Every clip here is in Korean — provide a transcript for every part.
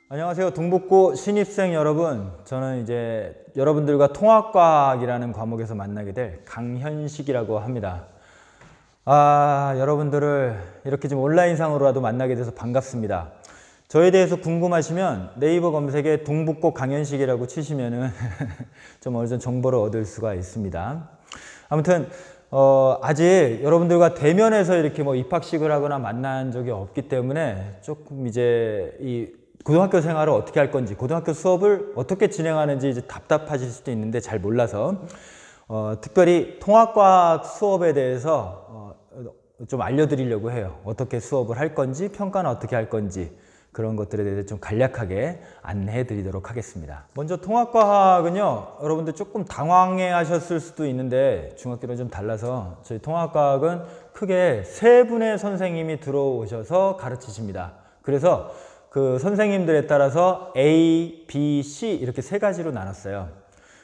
안녕하세요. 동북고 신입생 여러분. 저는 이제 여러분들과 통합과학이라는 과목에서 만나게 될 강현식이라고 합니다. 여러분들을 이렇게 좀 온라인상으로라도 만나게 돼서 반갑습니다. 저에 대해서 궁금하시면 네이버 검색에 동북고 강현식이라고 치시면은 좀 어느 정도 정보를 얻을 수가 있습니다. 아무튼 아직 여러분들과 대면에서 이렇게 뭐 입학식을 하거나 만난 적이 없기 때문에 조금 이제 이 고등학교 생활을 어떻게 할 건지, 고등학교 수업을 어떻게 진행하는지 이제 답답하실 수도 있는데 잘 몰라서 특별히 통합과학 수업에 대해서 좀 알려드리려고 해요. 어떻게 수업을 할 건지, 평가는 어떻게 할 건지 그런 것들에 대해서 좀 간략하게 안내해 드리도록 하겠습니다. 먼저 통합과학은요, 여러분들 조금 당황해 하셨을 수도 있는데 중학교는 좀 달라서 저희 통합과학은 크게 세 분의 선생님이 들어오셔서 가르치십니다. 그래서 그 선생님들에 따라서 A, B, C 이렇게 세 가지로 나눴어요.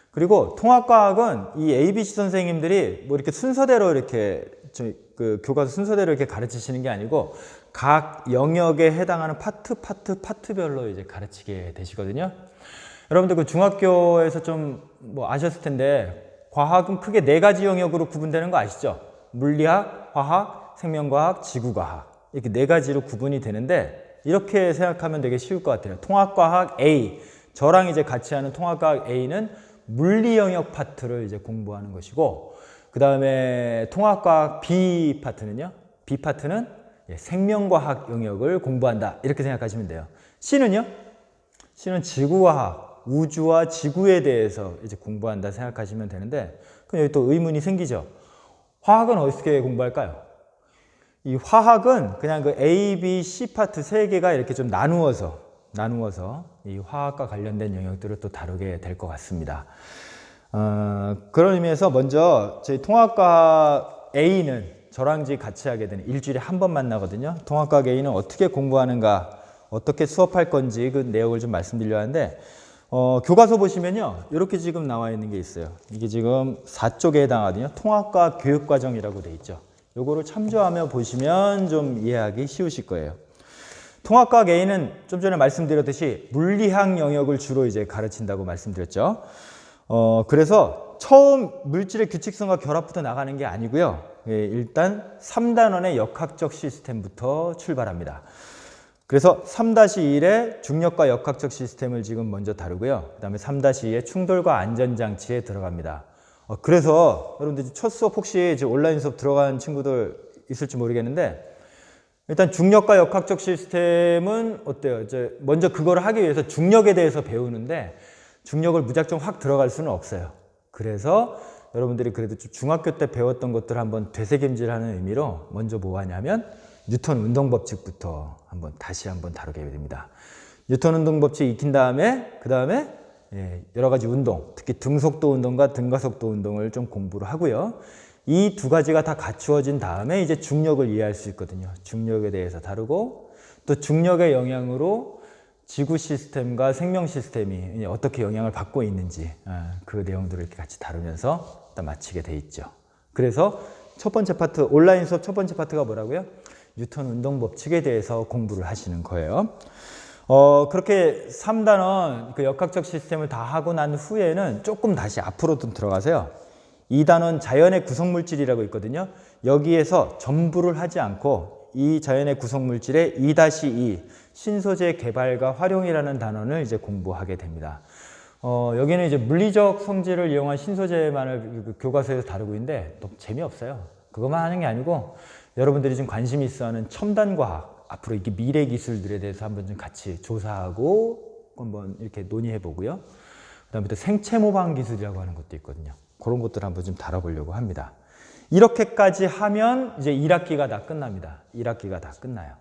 그리고 통합과학은 이 A, B, C 선생님들이 뭐 이렇게 순서대로 이렇게 그 교과서 순서대로 이렇게 가르치시는 게 아니고 각 영역에 해당하는 파트별로 이제 가르치게 되시거든요. 여러분들 그 중학교에서 좀 뭐 아셨을 텐데 과학은 크게 네 가지 영역으로 구분되는 거 아시죠? 물리학, 화학, 생명과학, 지구과학 이렇게 네 가지로 구분이 되는데 이렇게 생각하면 되게 쉬울 것 같아요. 통합과학 A, 저랑 이제 같이 하는 통합과학 A는 물리 영역 파트를 이제 공부하는 것이고, 그 다음에 통합과학 B 파트는요. B 파트는 생명과학 영역을 공부한다. 이렇게 생각하시면 돼요. C는요? C는 지구과학, 우주와 지구에 대해서 이제 공부한다 생각하시면 되는데, 그럼 여기 또 의문이 생기죠. 화학은 어떻게 공부할까요? 이 화학은 그냥 그 A, B, C 파트 세 개가 이렇게 좀 나누어서 이 화학과 관련된 영역들을 또 다루게 될 것 같습니다. 그런 의미에서 먼저 저희 통합과학 A는 저랑 같이 하게 되는 일주일에 한 번 만나거든요. 통합과학 A는 어떻게 공부하는가, 어떻게 수업할 건지 그 내용을 좀 말씀드려 하는데 교과서 보시면요. 이렇게 지금 나와 있는 게 있어요. 이게 지금 4쪽에 해당하거든요. 통합과학 교육과정이라고 돼 있죠. 요거를 참조하며 보시면 좀 이해하기 쉬우실 거예요. 통합과학 A는 좀 전에 말씀드렸듯이 물리학 영역을 주로 이제 가르친다고 말씀드렸죠. 그래서 처음 물질의 규칙성과 결합부터 나가는 게 아니고요. 일단 3단원의 역학적 시스템부터 출발합니다. 그래서 3-1의 중력과 역학적 시스템을 지금 먼저 다루고요. 그 다음에 3-2의 충돌과 안전장치에 들어갑니다. 그래서 여러분들 첫 수업 혹시 온라인 수업 들어간 친구들 있을지 모르겠는데 일단 중력과 역학적 시스템은 어때요? 이제 먼저 그걸 하기 위해서 중력에 대해서 배우는데 중력을 무작정 확 들어갈 수는 없어요. 그래서 여러분들이 그래도 중학교 때 배웠던 것들을 한번 되새김질하는 의미로 먼저 뭐 하냐면 뉴턴 운동 법칙부터 다시 한번 다루게 됩니다. 뉴턴 운동 법칙 익힌 다음에 그 다음에 여러 가지 운동, 특히 등속도 운동과 등가속도 운동을 좀 공부를 하고요. 이 두 가지가 다 갖추어진 다음에 이제 중력을 이해할 수 있거든요. 중력에 대해서 다루고 또 중력의 영향으로 지구 시스템과 생명 시스템이 어떻게 영향을 받고 있는지 그 내용들을 이렇게 같이 다루면서 일단 마치게 돼 있죠. 그래서 첫 번째 파트, 온라인 수업 첫 번째 파트가 뭐라고요? 뉴턴 운동 법칙에 대해서 공부를 하시는 거예요. 그렇게 3단원 그 역학적 시스템을 다 하고 난 후에는 조금 다시 앞으로 좀 들어가세요. 2단원 자연의 구성물질이라고 있거든요. 여기에서 전부를 하지 않고 이 자연의 구성물질의 2-2 신소재 개발과 활용이라는 단원을 이제 공부하게 됩니다. 여기는 이제 물리적 성질을 이용한 신소재만을 교과서에서 다루고 있는데 너무 재미없어요. 그것만 하는 게 아니고 여러분들이 좀 관심이 있어 하는 첨단과학, 앞으로 이게 미래 기술들에 대해서 한번 좀 같이 조사하고 한번 이렇게 논의해 보고요. 그 다음에 또 생체 모방 기술이라고 하는 것도 있거든요. 그런 것들을 한번 좀 다뤄보려고 합니다. 이렇게까지 하면 이제 1학기가 다 끝납니다. 1학기가 다 끝나요.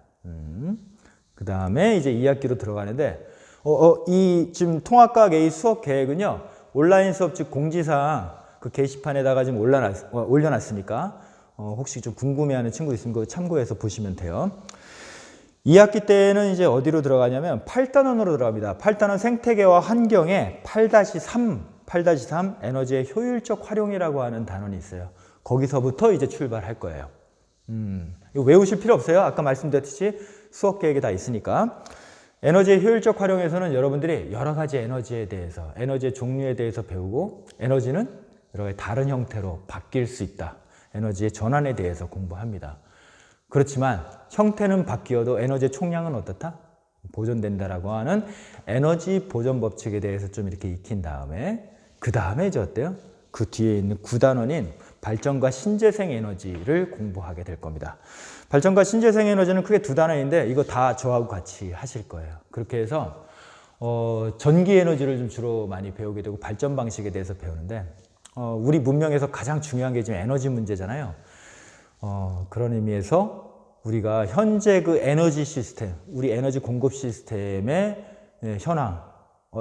그 다음에 이제 2학기로 들어가는데, 이 지금 통합과학 A 수업 계획은요, 온라인 수업 즉 공지사항 그 게시판에다가 지금 올려놨으니까, 혹시 좀 궁금해하는 친구 있으면 그거 참고해서 보시면 돼요. 2학기 때는 이제 어디로 들어가냐면 8단원으로 들어갑니다. 8단원 생태계와 환경에 8-3 에너지의 효율적 활용이라고 하는 단원이 있어요. 거기서부터 이제 출발할 거예요. 이거 외우실 필요 없어요. 아까 말씀드렸듯이 수업 계획이 다 있으니까. 에너지의 효율적 활용에서는 여러분들이 여러 가지 에너지에 대해서, 에너지의 종류에 대해서 배우고, 에너지는 여러 가지 다른 형태로 바뀔 수 있다. 에너지의 전환에 대해서 공부합니다. 그렇지만 형태는 바뀌어도 에너지의 총량은 어떻다? 보존된다라고 하는 에너지 보존 법칙에 대해서 좀 이렇게 익힌 다음에, 그 다음에 이제 어때요? 그 뒤에 있는 9단원인 발전과 신재생 에너지를 공부하게 될 겁니다. 발전과 신재생 에너지는 크게 2단원인데 이거 다 저하고 같이 하실 거예요. 그렇게 해서 전기 에너지를 좀 주로 많이 배우게 되고 발전 방식에 대해서 배우는데, 우리 문명에서 가장 중요한 게 지금 에너지 문제잖아요. 그런 의미에서 우리가 현재 그 에너지 시스템, 우리 에너지 공급 시스템의 현황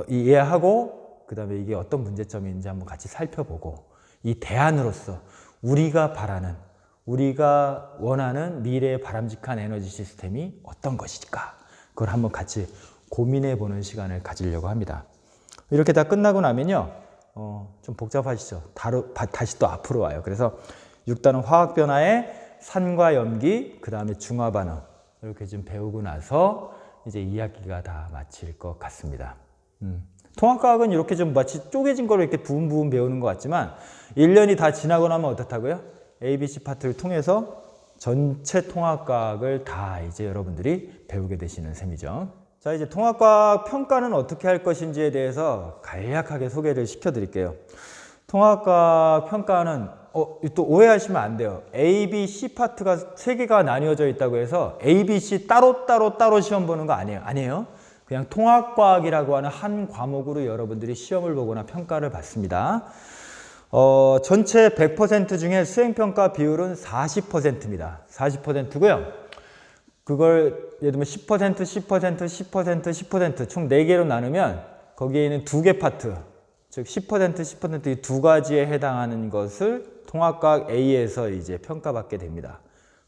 이해하고, 그 다음에 이게 어떤 문제점인지 한번 같이 살펴보고, 이 대안으로서 우리가 바라는, 우리가 원하는 미래의 바람직한 에너지 시스템이 어떤 것일까, 그걸 한번 같이 고민해 보는 시간을 가지려고 합니다. 이렇게 다 끝나고 나면요, 좀 복잡하시죠? 다시 또 앞으로 와요. 그래서 6단원 화학 변화의 산과 염기, 그 다음에 중화 반응, 이렇게 좀 배우고 나서 이제 2학기가 다 마칠 것 같습니다. 통합과학은 이렇게 좀 마치 쪼개진 거로 이렇게 부분 배우는 것 같지만 1년이 다 지나고 나면 어떻다고요? ABC 파트를 통해서 전체 통합과학을 다 이제 여러분들이 배우게 되시는 셈이죠. 자, 이제 통합과학 평가는 어떻게 할 것인지에 대해서 간략하게 소개를 시켜드릴게요. 통합과학 평가는 또 오해하시면 안 돼요. A, B, C 파트가 3개가 나뉘어져 있다고 해서 A, B, C 따로 시험 보는 거 아니에요. 아니에요. 그냥 통합과학이라고 하는 한 과목으로 여러분들이 시험을 보거나 평가를 받습니다. 전체 100% 중에 수행평가 비율은 40%입니다. 40%고요. 그걸 예를 들면 10%, 10%, 10%, 10% 총 4개로 나누면 거기에 있는 2개 파트, 즉 10%, 10% 이 2가지에 해당하는 것을 통합과학 A에서 이제 평가받게 됩니다.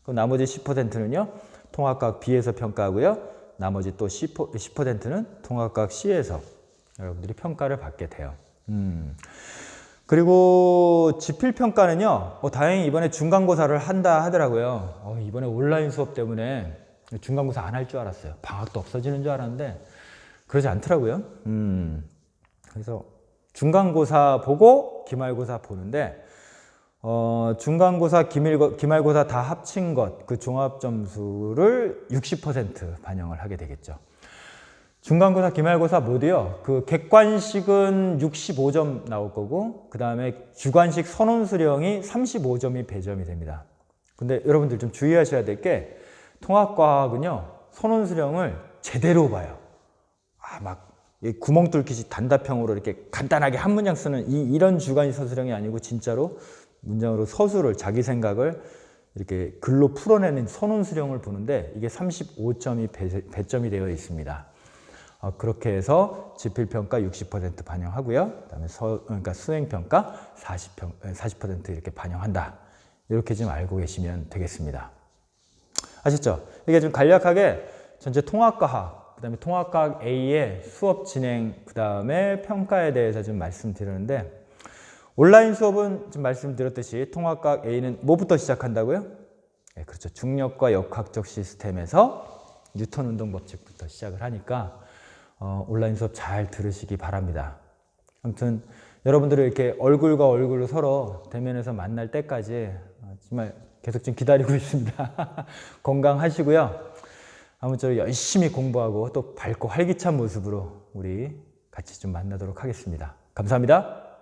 그럼 나머지 10%는요, 통합과학 B에서 평가하고요. 나머지 또 10%는 통합과학 C에서 여러분들이 평가를 받게 돼요. 그리고 지필평가는요, 다행히 이번에 중간고사를 한다 하더라고요. 이번에 온라인 수업 때문에 중간고사 안 할 줄 알았어요. 방학도 없어지는 줄 알았는데 그러지 않더라고요. 그래서 중간고사 보고 기말고사 보는데, 중간고사, 기말고사 다 합친 것, 그 종합점수를 60% 반영을 하게 되겠죠. 중간고사, 기말고사 모두요, 그 객관식은 65점 나올 거고, 그 다음에 주관식 선원수령이 35점이 배점이 됩니다. 근데 여러분들 좀 주의하셔야 될 게, 통합과학은요, 선원수령을 제대로 봐요. 막 구멍 뚫기식 단답형으로 이렇게 간단하게 한 문장 쓰는 이런 주관식 선수령이 아니고, 진짜로 문장으로 서술을, 자기 생각을 이렇게 글로 풀어내는 선원수령을 보는데, 이게 35점이 배점이 되어 있습니다. 그렇게 해서 지필평가 60% 반영하고요. 그다음에 그러니까 수행평가 40% 이렇게 반영한다. 이렇게 좀 알고 계시면 되겠습니다. 아셨죠? 이게 좀 간략하게 전체 통합과학, 그다음에 통합과학 A의 수업 진행, 그다음에 평가에 대해서 좀 말씀드렸는데, 온라인 수업은 좀 말씀드렸듯이 통합과학 A는 뭐부터 시작한다고요? 네, 그렇죠. 중력과 역학적 시스템에서 뉴턴 운동 법칙부터 시작을 하니까 온라인 수업 잘 들으시기 바랍니다. 아무튼 여러분들을 이렇게 얼굴과 얼굴로 서로 대면에서 만날 때까지 정말 계속 좀 기다리고 있습니다. 건강하시고요. 아무쪼록 열심히 공부하고 또 밝고 활기찬 모습으로 우리 같이 좀 만나도록 하겠습니다. 감사합니다.